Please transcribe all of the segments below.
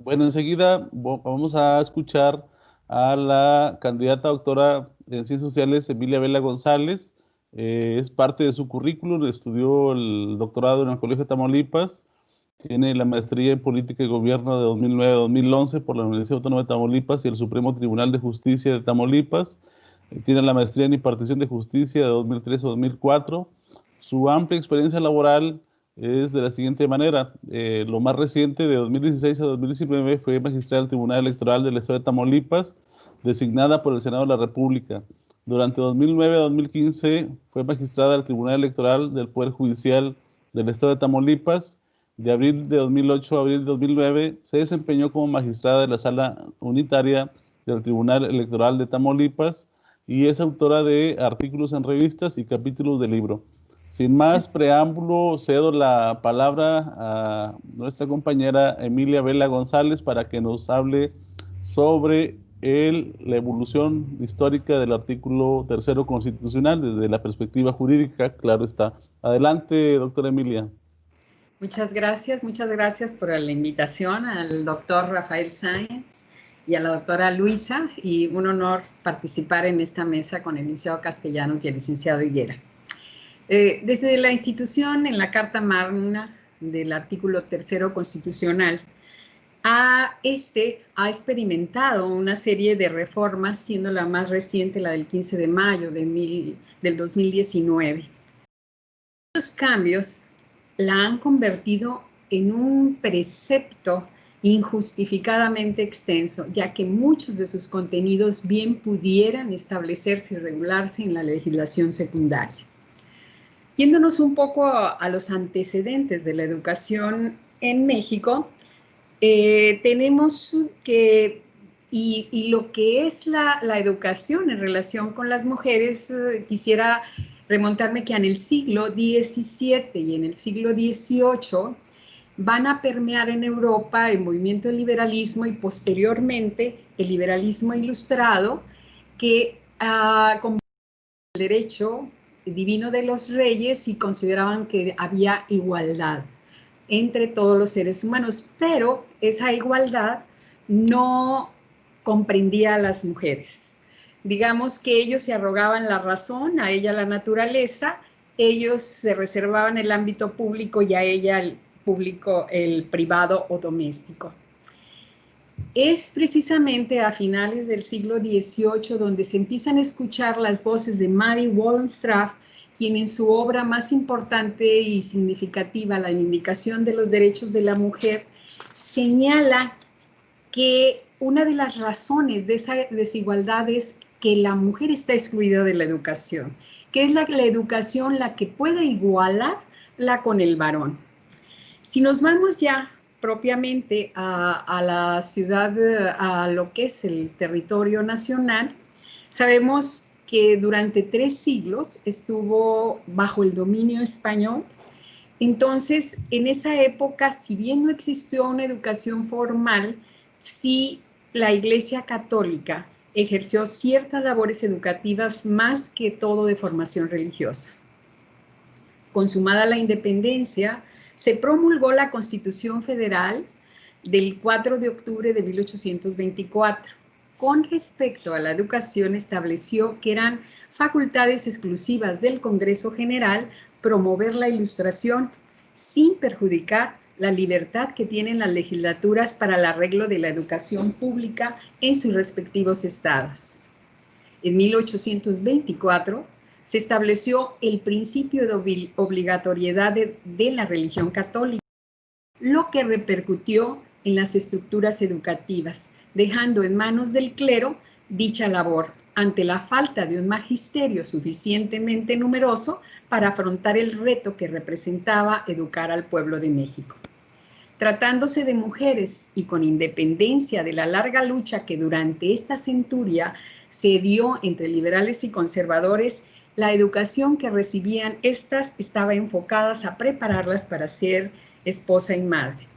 Bueno, enseguida vamos a escuchar a la candidata doctora en Ciencias Sociales, Emilia Vela González. Es parte de su currículum, estudió el doctorado en el Colegio de Tamaulipas, tiene la maestría en Política y Gobierno de 2009 a 2011 por la Universidad Autónoma de Tamaulipas y el Supremo Tribunal de Justicia de Tamaulipas. Tiene la maestría en Impartición de Justicia de 2003 a 2004. Su amplia experiencia laboral es de la siguiente manera. Lo más reciente, de 2016 a 2019, fue magistrada del Tribunal Electoral del Estado de Tamaulipas, designada por el Senado de la República. Durante 2009 a 2015 fue magistrada del Tribunal Electoral del Poder Judicial del Estado de Tamaulipas. De abril de 2008 a abril de 2009 se desempeñó como magistrada de la Sala Unitaria del Tribunal Electoral de Tamaulipas y es autora de artículos en revistas y capítulos de libro. Sin más preámbulo, cedo la palabra a nuestra compañera Emilia Vela González para que nos hable sobre la evolución histórica del artículo tercero constitucional desde la perspectiva jurídica, claro está. Adelante, doctora Emilia. Muchas gracias por la invitación al doctor Rafael Sáenz y a la doctora Luisa, y un honor participar en esta mesa con el licenciado Castellanos y el licenciado Higuera. Desde la institución, en la Carta Magna del artículo tercero constitucional, ha experimentado una serie de reformas, siendo la más reciente la del 15 de mayo del 2019. Estos cambios la han convertido en un precepto injustificadamente extenso, ya que muchos de sus contenidos bien pudieran establecerse y regularse en la legislación secundaria. Yéndonos un poco a los antecedentes de la educación en México, tenemos que, y lo que es la educación en relación con las mujeres, quisiera remontarme que en el siglo XVII y en el siglo XVIII van a permear en Europa el movimiento del liberalismo y posteriormente el liberalismo ilustrado, que con el derecho divino de los reyes y consideraban que había igualdad entre todos los seres humanos, pero esa igualdad no comprendía a las mujeres. Digamos que ellos se arrogaban la razón, a ella la naturaleza, ellos se reservaban el ámbito público y a ella el público, el privado o doméstico. Es precisamente a finales del siglo XVIII donde se empiezan a escuchar las voces de Mary Wollstonecraft, quien en su obra más importante y significativa, La Vindicación de los Derechos de la Mujer, señala que una de las razones de esa desigualdad es que la mujer está excluida de la educación, que es la educación la que puede igualarla con el varón. Si nos vamos ya propiamente a la ciudad, a lo que es el territorio nacional, sabemos que durante 3 siglos estuvo bajo el dominio español. Entonces, en esa época, si bien no existió una educación formal, sí la Iglesia Católica ejerció ciertas labores educativas más que todo de formación religiosa. Consumada la independencia, se promulgó la Constitución Federal del 4 de octubre de 1824. Con respecto a la educación, estableció que eran facultades exclusivas del Congreso General promover la ilustración sin perjudicar la libertad que tienen las legislaturas para el arreglo de la educación pública en sus respectivos estados. En 1824 se estableció el principio de obligatoriedad de la religión católica, lo que repercutió en las estructuras educativas, dejando en manos del clero dicha labor, ante la falta de un magisterio suficientemente numeroso para afrontar el reto que representaba educar al pueblo de México. Tratándose de mujeres y con independencia de la larga lucha que durante esta centuria se dio entre liberales y conservadores, la educación que recibían estas estaba enfocada a prepararlas para ser esposa y madre.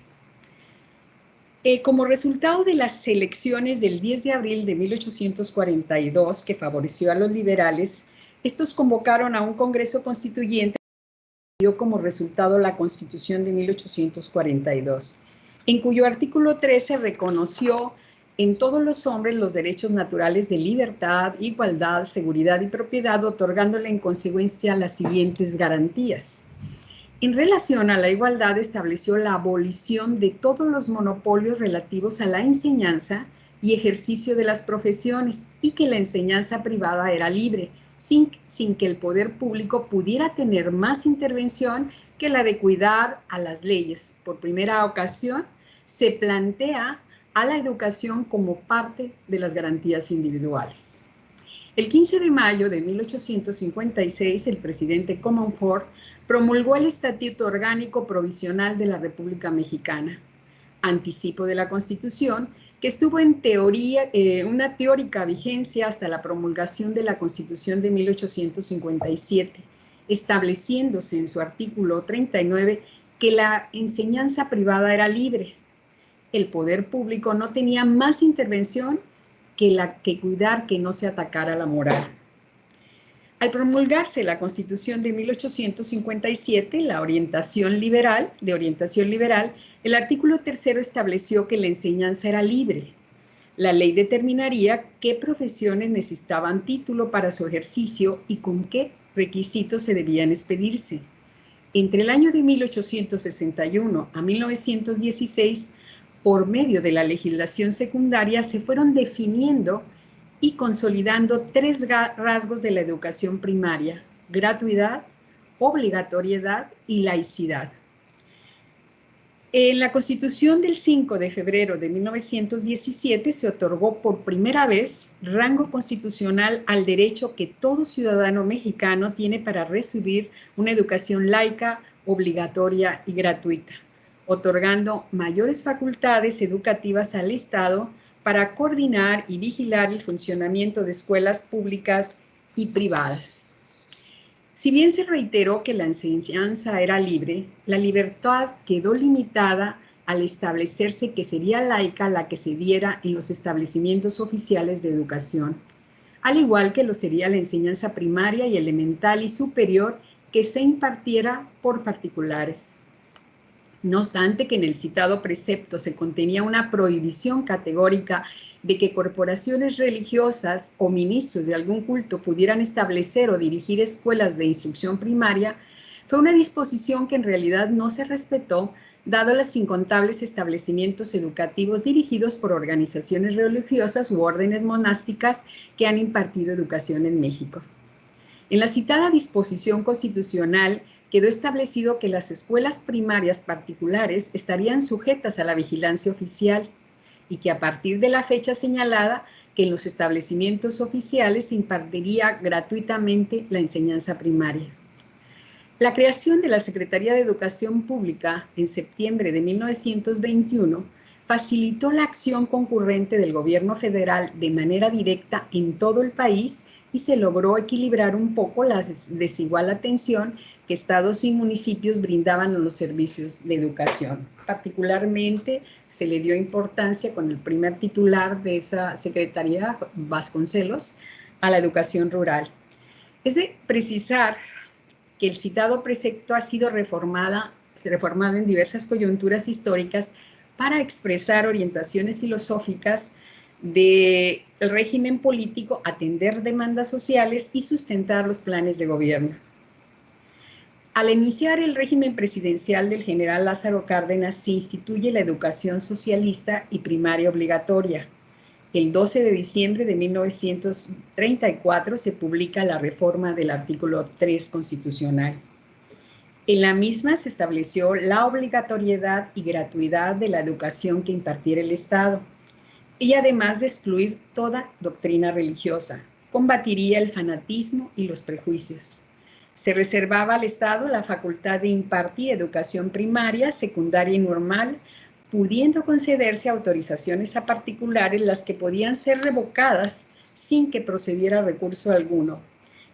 Como resultado de las elecciones del 10 de abril de 1842, que favoreció a los liberales, estos convocaron a un Congreso Constituyente que dio como resultado la Constitución de 1842. en cuyo artículo 13 reconoció en todos los hombres los derechos naturales de libertad, igualdad, seguridad y propiedad, otorgándole en consecuencia las siguientes garantías. En relación a la igualdad, estableció la abolición de todos los monopolios relativos a la enseñanza y ejercicio de las profesiones, y que la enseñanza privada era libre, sin que el poder público pudiera tener más intervención que la de cuidar a las leyes. Por primera ocasión, se plantea a la educación como parte de las garantías individuales. El 15 de mayo de 1856, el presidente Comonfort promulgó el Estatuto Orgánico Provisional de la República Mexicana, anticipo de la Constitución, que estuvo en teoría, una teórica vigencia hasta la promulgación de la Constitución de 1857, estableciéndose en su artículo 39 que la enseñanza privada era libre. El poder público no tenía más intervención que cuidar que no se atacara la moral. Al promulgarse la Constitución de 1857, de orientación liberal, el artículo 3 estableció que la enseñanza era libre. La ley determinaría qué profesiones necesitaban título para su ejercicio y con qué requisitos se debían expedirse. Entre el año de 1861 a 1916, por medio de la legislación secundaria, se fueron definiendo y consolidando tres rasgos de la educación primaria: gratuidad, obligatoriedad y laicidad. En la Constitución del 5 de febrero de 1917 se otorgó por primera vez rango constitucional al derecho que todo ciudadano mexicano tiene para recibir una educación laica, obligatoria y gratuita, otorgando mayores facultades educativas al Estado para coordinar y vigilar el funcionamiento de escuelas públicas y privadas. Si bien se reiteró que la enseñanza era libre, la libertad quedó limitada al establecerse que sería laica la que se diera en los establecimientos oficiales de educación, al igual que lo sería la enseñanza primaria y elemental y superior que se impartiera por particulares. No obstante que en el citado precepto se contenía una prohibición categórica de que corporaciones religiosas o ministros de algún culto pudieran establecer o dirigir escuelas de instrucción primaria, fue una disposición que en realidad no se respetó, dado los incontables establecimientos educativos dirigidos por organizaciones religiosas u órdenes monásticas que han impartido educación en México. En la citada disposición constitucional quedó establecido que las escuelas primarias particulares estarían sujetas a la vigilancia oficial y que a partir de la fecha señalada, que en los establecimientos oficiales se impartiría gratuitamente la enseñanza primaria. La creación de la Secretaría de Educación Pública en septiembre de 1921 facilitó la acción concurrente del gobierno federal de manera directa en todo el país y se logró equilibrar un poco la desigual atención que estados y municipios brindaban a los servicios de educación. Particularmente se le dio importancia con el primer titular de esa secretaría, Vasconcelos, a la educación rural. Es de precisar que el citado precepto ha sido reformado en diversas coyunturas históricas para expresar orientaciones filosóficas del régimen político, atender demandas sociales y sustentar los planes de gobierno. Al iniciar el régimen presidencial del general Lázaro Cárdenas, se instituye la educación socialista y primaria obligatoria. El 12 de diciembre de 1934 se publica la reforma del artículo 3 constitucional. En la misma se estableció la obligatoriedad y gratuidad de la educación que impartiera el Estado, y además de excluir toda doctrina religiosa, combatiría el fanatismo y los prejuicios. Se reservaba al Estado la facultad de impartir educación primaria, secundaria y normal, pudiendo concederse autorizaciones a particulares, las que podían ser revocadas sin que procediera recurso alguno,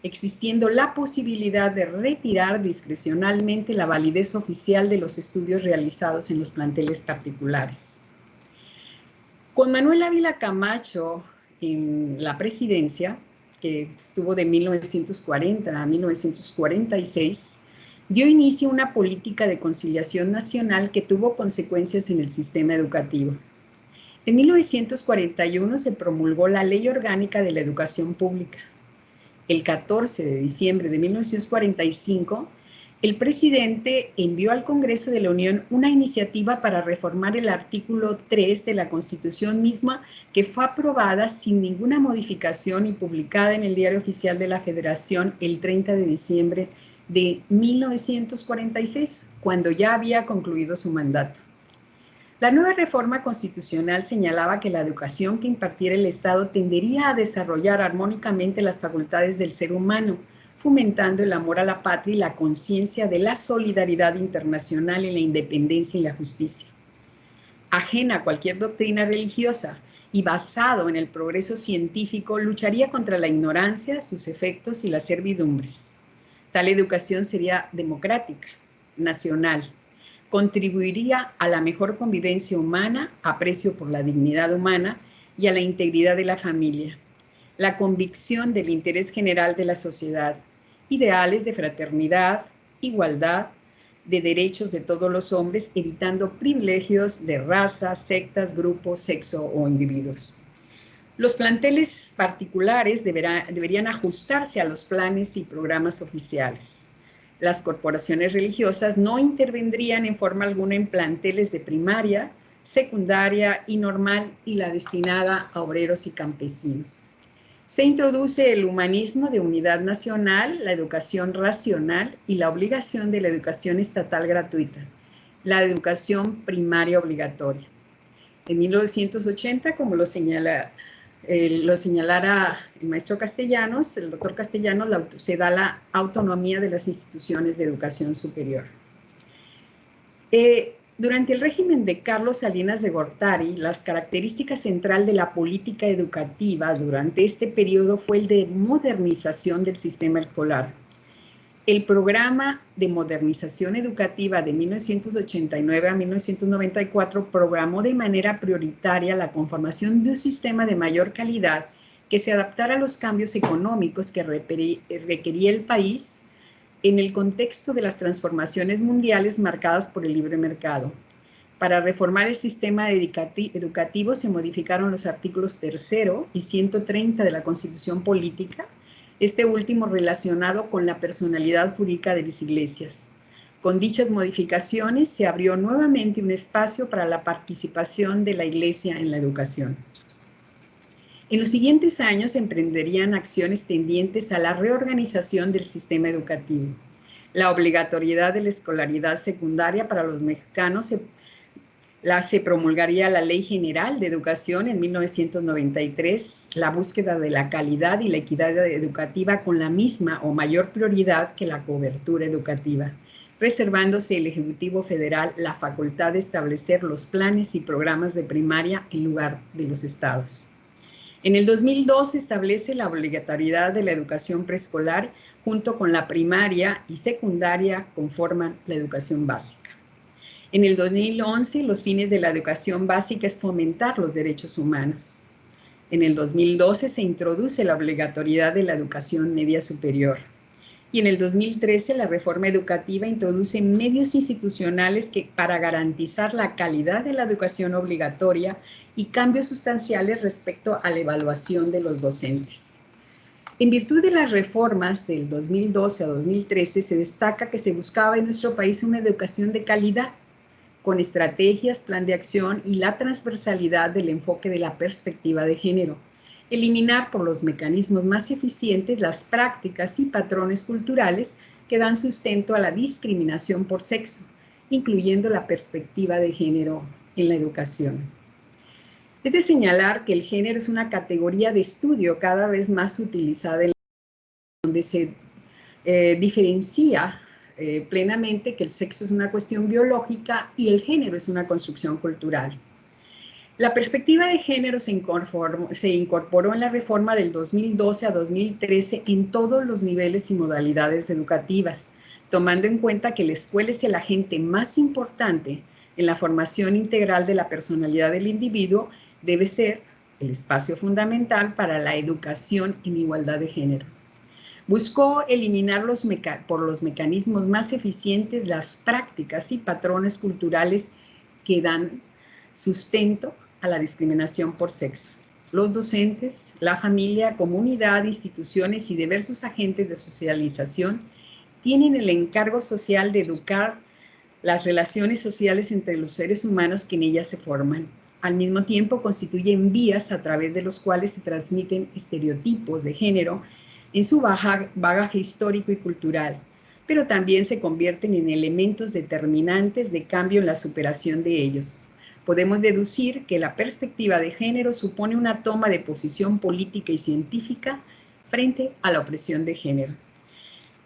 existiendo la posibilidad de retirar discrecionalmente la validez oficial de los estudios realizados en los planteles particulares. Con Manuel Ávila Camacho en la presidencia, que estuvo de 1940 a 1946, dio inicio a una política de conciliación nacional que tuvo consecuencias en el sistema educativo. En 1941 se promulgó la Ley Orgánica de la Educación Pública. El 14 de diciembre de 1945, el presidente envió al Congreso de la Unión una iniciativa para reformar el artículo 3 de la Constitución misma, que fue aprobada sin ninguna modificación y publicada en el Diario Oficial de la Federación el 30 de diciembre de 1946, cuando ya había concluido su mandato. La nueva reforma constitucional señalaba que la educación que impartiera el Estado tendería a desarrollar armónicamente las facultades del ser humano, fomentando el amor a la patria y la conciencia de la solidaridad internacional en la independencia y la justicia. Ajena a cualquier doctrina religiosa y basado en el progreso científico, lucharía contra la ignorancia, sus efectos y las servidumbres. Tal educación sería democrática, nacional, contribuiría a la mejor convivencia humana, aprecio por la dignidad humana y a la integridad de la familia, la convicción del interés general de la sociedad, ideales de fraternidad, igualdad, de derechos de todos los hombres, evitando privilegios de raza, sectas, grupos, sexo o individuos. Los planteles particulares deberían ajustarse a los planes y programas oficiales. Las corporaciones religiosas no intervendrían en forma alguna en planteles de primaria, secundaria y normal y la destinada a obreros y campesinos. Se introduce el humanismo de unidad nacional, la educación racional y la obligación de la educación estatal gratuita, la educación primaria obligatoria. En 1980, como lo señalara el maestro Castellanos, el doctor Castellanos, se da la autonomía de las instituciones de educación superior. Durante el régimen de Carlos Salinas de Gortari, las características centrales de la política educativa durante este periodo fue el de modernización del sistema escolar. El programa de modernización educativa de 1989 a 1994 programó de manera prioritaria la conformación de un sistema de mayor calidad que se adaptara a los cambios económicos que requería el país en el contexto de las transformaciones mundiales marcadas por el libre mercado. Para reformar el sistema educativo se modificaron los artículos 3º y 130 de la Constitución Política, este último relacionado con la personalidad jurídica de las iglesias. Con dichas modificaciones se abrió nuevamente un espacio para la participación de la Iglesia en la educación. En los siguientes años se emprenderían acciones tendientes a la reorganización del sistema educativo. La obligatoriedad de la escolaridad secundaria para los mexicanos se promulgaría la Ley General de Educación en 1993, la búsqueda de la calidad y la equidad educativa con la misma o mayor prioridad que la cobertura educativa, reservándose el Ejecutivo Federal la facultad de establecer los planes y programas de primaria en lugar de los estados. En el 2002 se establece la obligatoriedad de la educación preescolar junto con la primaria y secundaria conforman la educación básica. En el 2011, los fines de la educación básica es fomentar los derechos humanos. En el 2012 se introduce la obligatoriedad de la educación media superior. Y en el 2013 la reforma educativa introduce medios institucionales para garantizar la calidad de la educación obligatoria y cambios sustanciales respecto a la evaluación de los docentes. En virtud de las reformas del 2012 a 2013 se destaca que se buscaba en nuestro país una educación de calidad, con estrategias, plan de acción y la transversalidad del enfoque de la perspectiva de género. Eliminar por los mecanismos más eficientes las prácticas y patrones culturales que dan sustento a la discriminación por sexo, incluyendo la perspectiva de género en la educación. Es de señalar que el género es una categoría de estudio cada vez más utilizada en donde se diferencia plenamente que el sexo es una cuestión biológica y el género es una construcción cultural. La perspectiva de género se incorporó en la reforma del 2012 a 2013 en todos los niveles y modalidades educativas, tomando en cuenta que la escuela es el agente más importante en la formación integral de la personalidad del individuo, debe ser el espacio fundamental para la educación en igualdad de género. Buscó eliminar por los mecanismos más eficientes las prácticas y patrones culturales que dan sustento a la discriminación por sexo. Los docentes, la familia, comunidad, instituciones y diversos agentes de socialización tienen el encargo social de educar las relaciones sociales entre los seres humanos que en ellas se forman. Al mismo tiempo, constituyen vías a través de los cuales se transmiten estereotipos de género en su bagaje histórico y cultural, pero también se convierten en elementos determinantes de cambio en la superación de ellos. Podemos deducir que la perspectiva de género supone una toma de posición política y científica frente a la opresión de género.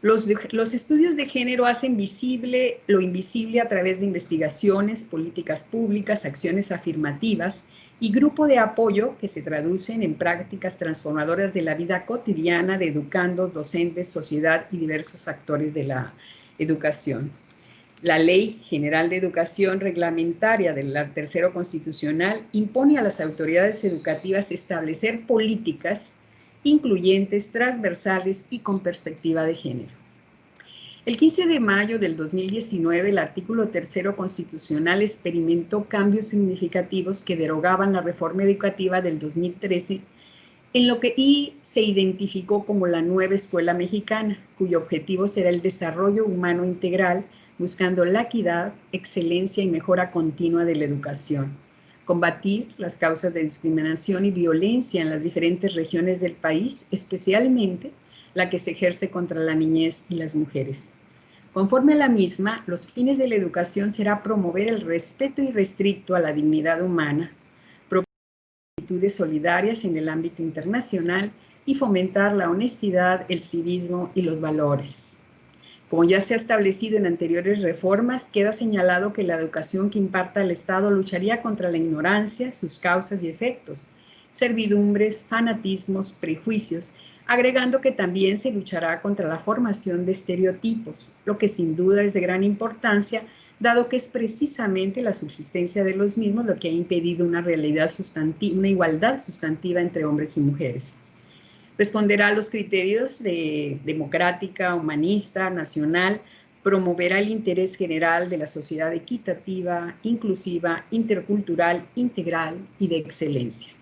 Los estudios de género hacen visible lo invisible a través de investigaciones, políticas públicas, acciones afirmativas y grupo de apoyo que se traducen en prácticas transformadoras de la vida cotidiana de educandos, docentes, sociedad y diversos actores de la educación. La Ley General de Educación Reglamentaria del Tercero Constitucional impone a las autoridades educativas establecer políticas incluyentes, transversales y con perspectiva de género. El 15 de mayo del 2019, el artículo tercero constitucional experimentó cambios significativos que derogaban la reforma educativa del 2013 y se identificó como la nueva escuela mexicana, cuyo objetivo será el desarrollo humano integral, buscando la equidad, excelencia y mejora continua de la educación, combatir las causas de discriminación y violencia en las diferentes regiones del país, especialmente la que se ejerce contra la niñez y las mujeres. Conforme a la misma, los fines de la educación será promover el respeto irrestricto a la dignidad humana, promover actitudes solidarias en el ámbito internacional y fomentar la honestidad, el civismo y los valores. Como ya se ha establecido en anteriores reformas, queda señalado que la educación que imparta el Estado lucharía contra la ignorancia, sus causas y efectos, servidumbres, fanatismos, prejuicios, agregando que también se luchará contra la formación de estereotipos, lo que sin duda es de gran importancia, dado que es precisamente la subsistencia de los mismos lo que ha impedido una igualdad sustantiva entre hombres y mujeres. Responderá a los criterios de democrática, humanista, nacional, promoverá el interés general de la sociedad equitativa, inclusiva, intercultural, integral y de excelencia.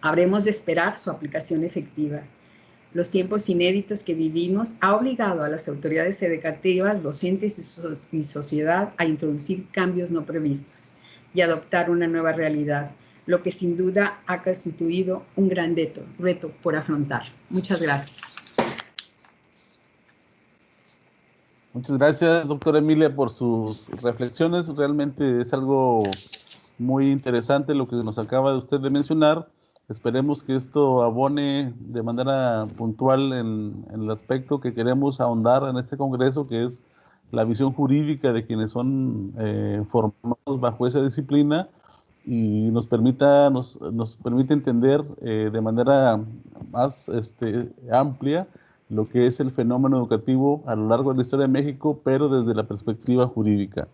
Habremos de esperar su aplicación efectiva. Los tiempos inéditos que vivimos ha obligado a las autoridades educativas, docentes y sociedad a introducir cambios no previstos y adoptar una nueva realidad, lo que sin duda ha constituido un gran reto por afrontar. Muchas gracias. Muchas gracias, doctora Emilia, por sus reflexiones. Realmente es algo muy interesante lo que nos acaba de usted de mencionar. Esperemos que esto abone de manera puntual en el aspecto que queremos ahondar en este congreso, que es la visión jurídica de quienes son formados bajo esa disciplina, y nos permite entender de manera más amplia lo que es el fenómeno educativo a lo largo de la historia de México, pero desde la perspectiva jurídica.